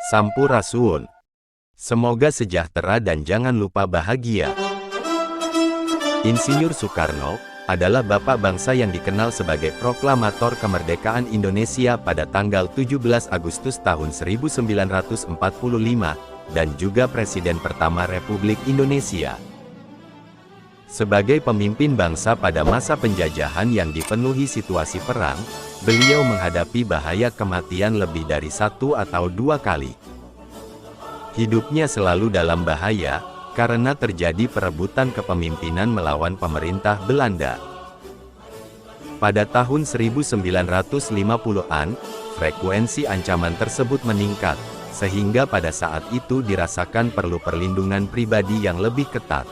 Sampurasun. Semoga sejahtera dan jangan lupa bahagia. Insinyur Soekarno adalah bapak bangsa yang dikenal sebagai proklamator kemerdekaan Indonesia pada tanggal 17 Agustus tahun 1945, dan juga Presiden pertama Republik Indonesia. Sebagai pemimpin bangsa pada masa penjajahan yang dipenuhi situasi perang, beliau menghadapi bahaya kematian lebih dari 1 atau 2 kali. Hidupnya selalu dalam bahaya, karena terjadi perebutan kepemimpinan melawan pemerintah Belanda. Pada tahun 1950-an, frekuensi ancaman tersebut meningkat, sehingga pada saat itu dirasakan perlu perlindungan pribadi yang lebih ketat.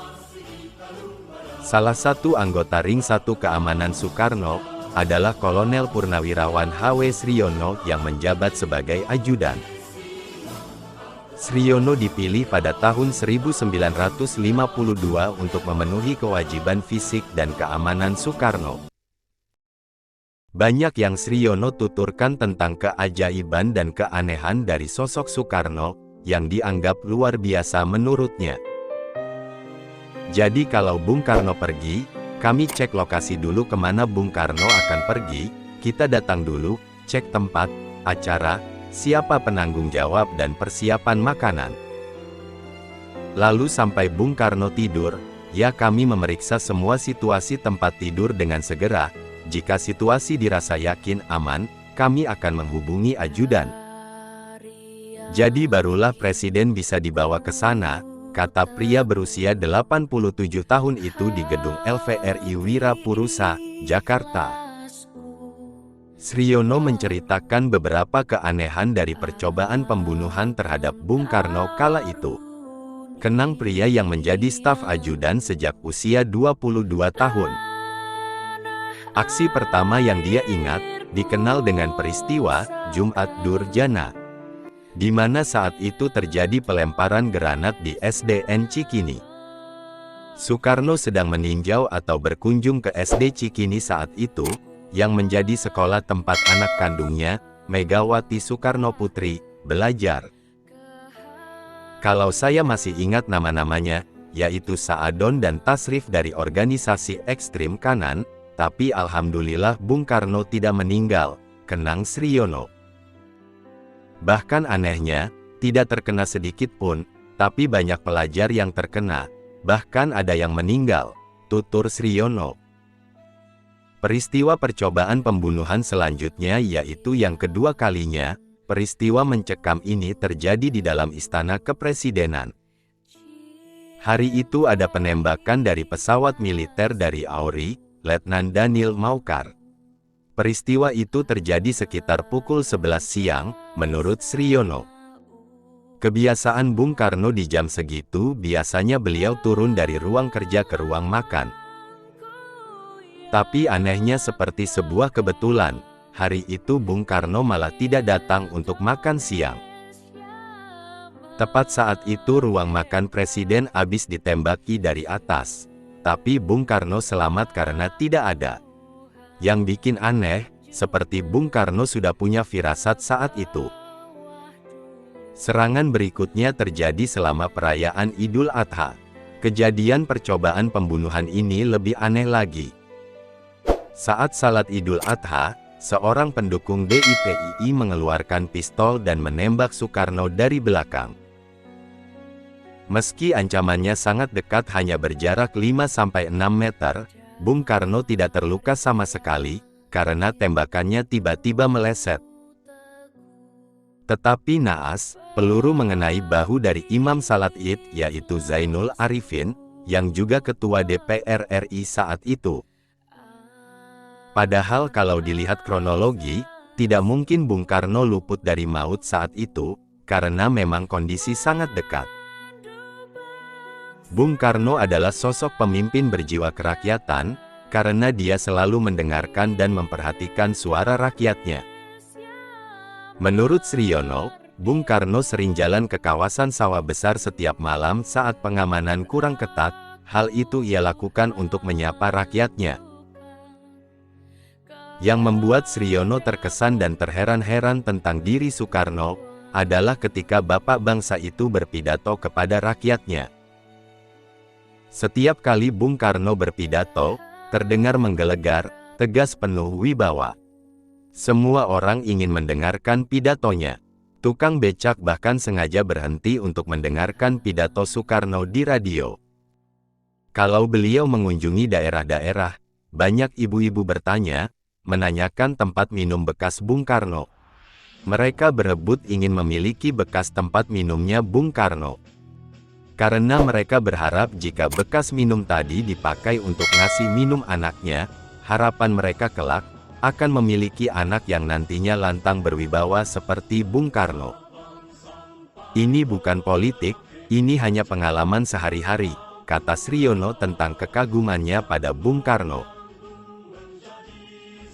Salah satu anggota Ring 1 Keamanan Soekarno, adalah Kolonel Purnawirawan H.W. Sriono yang menjabat sebagai ajudan. Sriono dipilih pada tahun 1952 untuk memenuhi kewajiban fisik dan keamanan Soekarno. Banyak yang Sriono tuturkan tentang keajaiban dan keanehan dari sosok Soekarno, yang dianggap luar biasa menurutnya. Jadi kalau Bung Karno pergi, kami cek lokasi dulu kemana Bung Karno akan pergi, kita datang dulu, cek tempat, acara, siapa penanggung jawab dan persiapan makanan. Lalu sampai Bung Karno tidur, ya kami memeriksa semua situasi tempat tidur dengan segera. Jika situasi dirasa yakin aman, kami akan menghubungi ajudan. Jadi barulah Presiden bisa dibawa ke sana, kata pria berusia 87 tahun itu di gedung LVRI Wirapurusa, Jakarta. Sriono menceritakan beberapa keanehan dari percobaan pembunuhan terhadap Bung Karno kala itu. Kenang pria yang menjadi staf ajudan sejak usia 22 tahun. Aksi pertama yang dia ingat, dikenal dengan peristiwa Jumat Durjana, di mana saat itu terjadi pelemparan granat di SDN Cikini. Soekarno sedang meninjau atau berkunjung ke SD Cikini saat itu, yang menjadi sekolah tempat anak kandungnya, Megawati Soekarno Putri, belajar. Kalau saya masih ingat nama-namanya, yaitu Saadon dan Tasrif dari organisasi ekstrim kanan, tapi alhamdulillah Bung Karno tidak meninggal, kenang Sriono. Bahkan anehnya, tidak terkena sedikit pun, tapi banyak pelajar yang terkena, bahkan ada yang meninggal, tutur Sriono. Peristiwa percobaan pembunuhan selanjutnya yaitu yang kedua kalinya, peristiwa mencekam ini terjadi di dalam Istana Kepresidenan. Hari itu ada penembakan dari pesawat militer dari AURI, Letnan Daniel Maucar. Peristiwa itu terjadi sekitar pukul 11 siang, menurut Sriono. Kebiasaan Bung Karno di jam segitu biasanya beliau turun dari ruang kerja ke ruang makan. Tapi anehnya seperti sebuah kebetulan, hari itu Bung Karno malah tidak datang untuk makan siang. Tepat saat itu ruang makan Presiden habis ditembaki dari atas, tapi Bung Karno selamat karena tidak ada. Yang bikin aneh, seperti Bung Karno sudah punya firasat saat itu. Serangan berikutnya terjadi selama perayaan Idul Adha. Kejadian percobaan pembunuhan ini lebih aneh lagi. Saat salat Idul Adha, seorang pendukung DITII mengeluarkan pistol dan menembak Soekarno dari belakang. Meski ancamannya sangat dekat hanya berjarak 5-6 meter, Bung Karno tidak terluka sama sekali, karena tembakannya tiba-tiba meleset. Tetapi naas, peluru mengenai bahu dari Imam Salat Id, yaitu Zainul Arifin, yang juga Ketua DPR RI saat itu. Padahal kalau dilihat kronologi, tidak mungkin Bung Karno luput dari maut saat itu, karena memang kondisi sangat dekat. Bung Karno adalah sosok pemimpin berjiwa kerakyatan, karena dia selalu mendengarkan dan memperhatikan suara rakyatnya. Menurut Sriono, Bung Karno sering jalan ke kawasan sawah besar setiap malam saat pengamanan kurang ketat, hal itu ia lakukan untuk menyapa rakyatnya. Yang membuat Sriono terkesan dan terheran-heran tentang diri Soekarno, adalah ketika bapak bangsa itu berpidato kepada rakyatnya. Setiap kali Bung Karno berpidato, terdengar menggelegar, tegas penuh wibawa. Semua orang ingin mendengarkan pidatonya. Tukang becak bahkan sengaja berhenti untuk mendengarkan pidato Soekarno di radio. Kalau beliau mengunjungi daerah-daerah, banyak ibu-ibu bertanya, menanyakan tempat minum bekas Bung Karno. Mereka berebut ingin memiliki bekas tempat minumnya Bung Karno. Karena mereka berharap jika bekas minum tadi dipakai untuk ngasih minum anaknya, harapan mereka kelak akan memiliki anak yang nantinya lantang berwibawa seperti Bung Karno. Ini bukan politik, ini hanya pengalaman sehari-hari, kata Sriono tentang kekagumannya pada Bung Karno.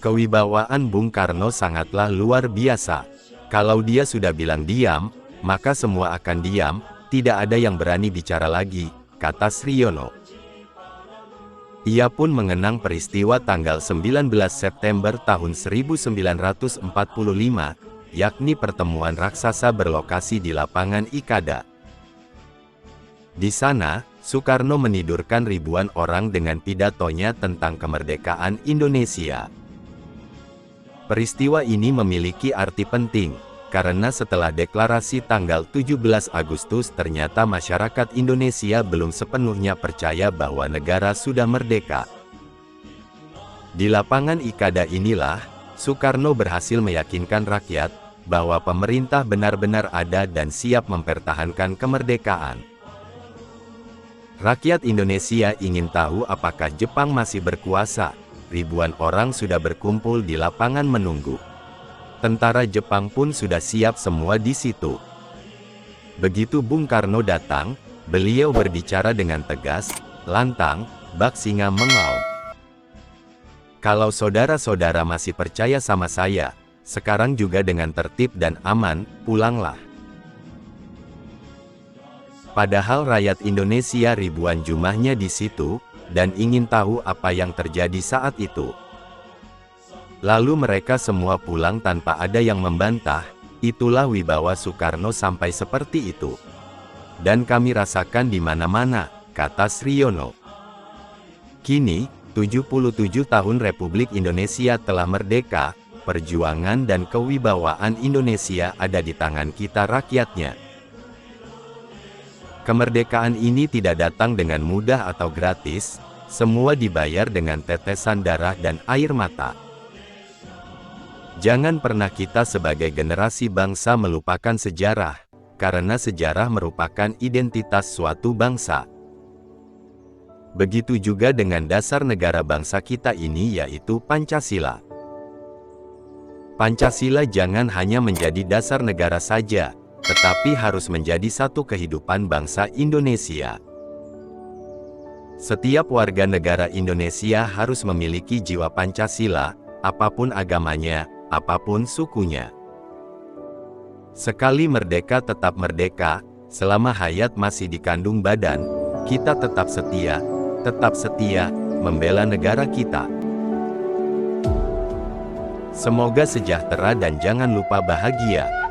Kewibawaan Bung Karno sangatlah luar biasa. Kalau dia sudah bilang diam, maka semua akan diam, tidak ada yang berani bicara lagi, kata Sriono. Ia pun mengenang peristiwa tanggal 19 September tahun 1945, yakni pertemuan raksasa berlokasi di lapangan Ikada. Di sana, Soekarno menidurkan ribuan orang dengan pidatonya tentang kemerdekaan Indonesia. Peristiwa ini memiliki arti penting, karena setelah deklarasi tanggal 17 Agustus ternyata masyarakat Indonesia belum sepenuhnya percaya bahwa negara sudah merdeka. Di lapangan Ikada inilah, Soekarno berhasil meyakinkan rakyat, bahwa pemerintah benar-benar ada dan siap mempertahankan kemerdekaan. Rakyat Indonesia ingin tahu apakah Jepang masih berkuasa. Ribuan orang sudah berkumpul di lapangan menunggu. Tentara Jepang pun sudah siap semua di situ. Begitu Bung Karno datang, beliau berbicara dengan tegas, lantang, bak singa mengaum. Kalau saudara-saudara masih percaya sama saya, sekarang juga dengan tertib dan aman, pulanglah. Padahal rakyat Indonesia ribuan jumlahnya di situ, dan ingin tahu apa yang terjadi saat itu. Lalu mereka semua pulang tanpa ada yang membantah, itulah wibawa Soekarno sampai seperti itu. Dan kami rasakan di mana-mana, kata Sriono. Kini, 77 tahun Republik Indonesia telah merdeka, perjuangan dan kewibawaan Indonesia ada di tangan kita rakyatnya. Kemerdekaan ini tidak datang dengan mudah atau gratis, semua dibayar dengan tetesan darah dan air mata. Jangan pernah kita sebagai generasi bangsa melupakan sejarah, karena sejarah merupakan identitas suatu bangsa. Begitu juga dengan dasar negara bangsa kita ini yaitu Pancasila. Pancasila jangan hanya menjadi dasar negara saja, tetapi harus menjadi satu kehidupan bangsa Indonesia. Setiap warga negara Indonesia harus memiliki jiwa Pancasila, apapun agamanya, apapun sukunya. Sekali merdeka tetap merdeka, selama hayat masih dikandung badan, kita tetap setia, membela negara kita. Semoga sejahtera dan jangan lupa bahagia.